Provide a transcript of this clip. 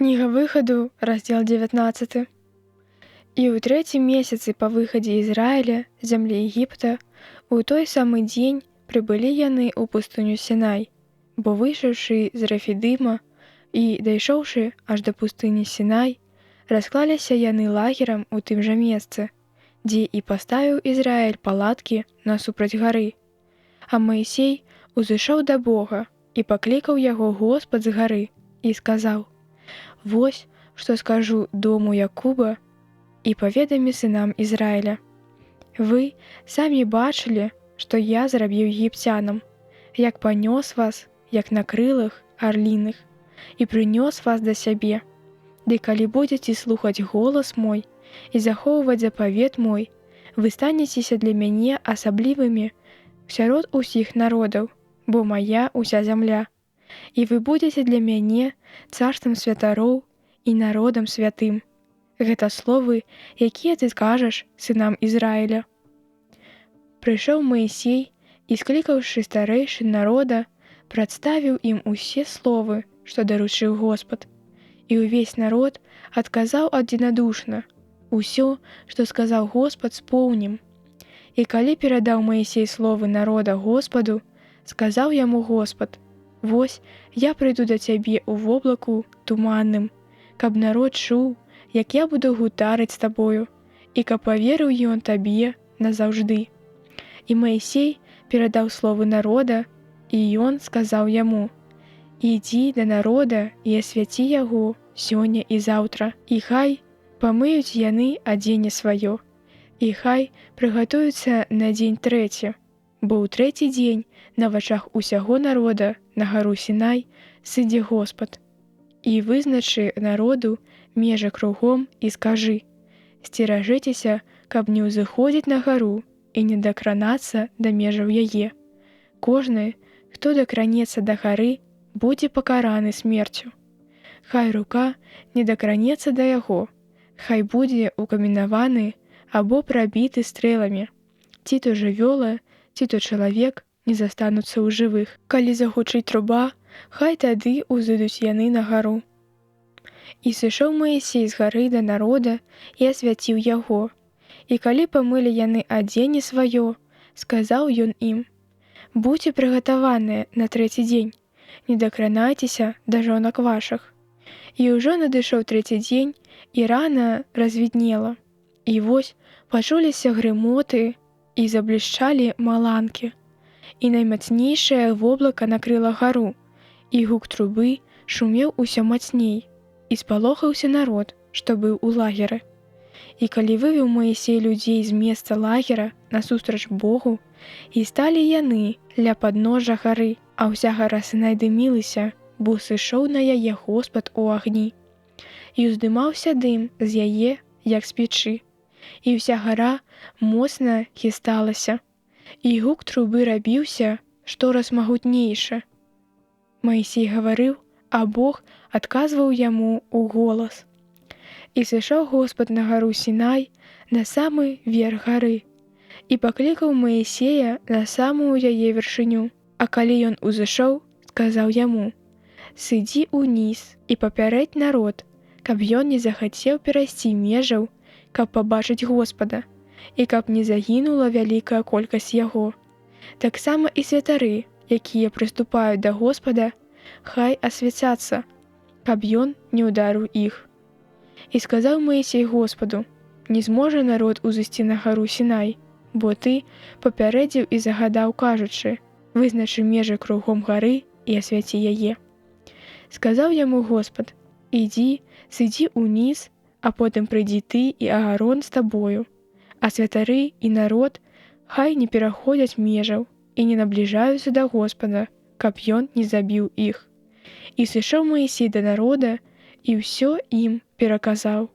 Книга Выходу, раздел 19. «И ў трэцім месяцы па выхадзе Ізраіля з зямлі Егіпта, у той самы дзень прыбылі яны ў пустыню Сінай, бо выйшаўшы з Рафідыма і дайшоўшы аж да пустыні Сінай, расклаліся яны лагерам у тым жа месцы, дзе і паставіў Ізраіль палаткі насупраць гары. А Маісей узышоў да Бога і паклікаў яго Господ з гары і сказаў: «Вось, што скажу дому Якуба і паведамі сынам Ізраіля. Вы самі бачылі, што я зрабіў егіпцянам, як панёс вас, як на крылах арліных, і прынёс вас да сябе. Ды калі будзеце слухаць голас мой і захоўваць запавет мой, вы станецеся для мяне асаблівымі сярод усіх народаў, бо мая ўся зямля. І вы будзеце для мяне царствам святароў і народам святым». Гэта словы, якія ты скажаш сынам Ізраіля. Прыйшоў Маісей і, склікаўшы старэйшын народа, прадставіў ім усе словы, што даручыў Господ. І ўвесь народ адказаў адзінадушна: «Усё, што сказаў Господ, споўнім». І калі перадаў Маісей словы народа Господу, сказаў яму Господ: «Вось, я прыйду да цябе ў воблаку туманным, каб народ чуў, як я буду гутарыць з табою, і каб паверыў ён табе назаўжды». І Маісей перадаў словы народа, і ён сказаў яму: «Ідзі да народа і асвяці яго сёння і заўтра, і хай памыюць яны адзенне сваё, і хай прыгатуюцца на дзень трэці, бо ў трэці дзень на вачах усяго народа на гару Сінай сыдзе Господ. І вызначы народу межы кругом і скажы: сцеражыцеся, каб не ўзыходзіць на гару і не дакранацца да межаў яе. Кожны, хто дакранецца да гары, будзе пакараны смерцю. Хай рука не дакранецца да яго, хай будзе укаменаваны або прабіты стрэламі, ці то жывёла, ці то чалавек не застануцца ў жывых. Калі загучыць труба, хай тады ўзыдуць яны на гару». І сышоў Маісей з гары да народа і асвяціў яго. І калі памылі яны адзенне сваё, сказаў ён ім: «Будзьце прыгатаваныя на трэці дзень, не дакранайцеся да жонак вашых». І ўжо надышоў трэці дзень, і рана развіднела. І вось пачуліся грымоты і заблішчалі маланкі. І наймацнейшае воблака накрыла гару, і гук трубы шумеў усё мацней, і спалохаўся народ, што быў у лагеры. І калі вывеў Маісей людзей з месца лагера насустрач Богу, і сталі яны ля падножжа гары, а ўся гара Сінай дымілася, бо сышоў на яе Господ у агні. І уздымаўся дым з яе, як з печы, і ўся гара моцна хісталася, і гук трубы рабіўся штораз магутнейшы. Маісей гаварыў, а Бог адказваў яму ў голас. І сышоў Господ на гару Сінай, на самы верх гары, і паклікаў Маісея на самую яе вяршыню. А калі ён узышоў, сказаў яму: «Сыдзі ўніз і папярэдзь народ, каб ён не захацеў перайсці межаў, каб пабачыць Господа, і каб не загінула вялікая колькасць яго. Таксама і святары, якія прыступаюць да Господа, хай асвяцяцца, каб ён не ўдарыў іх». І сказаў Маісей Господу: «Не зможа народ узысці на гару Сінай, бо ты папярэдзіў і загадаў, кажучы: вызначы межы кругом гары і асвяці яе». Сказаў яму Господ: «Ідзі, сыдзі ўніз, а потым прыйдзі ты і Аарон з табою, а святары і народ хай не пераходзяць межаў і не набліжаюцца да Господа, каб ён не забіў іх». І сышоў Маісей да народа і ўсё ім пераказаў.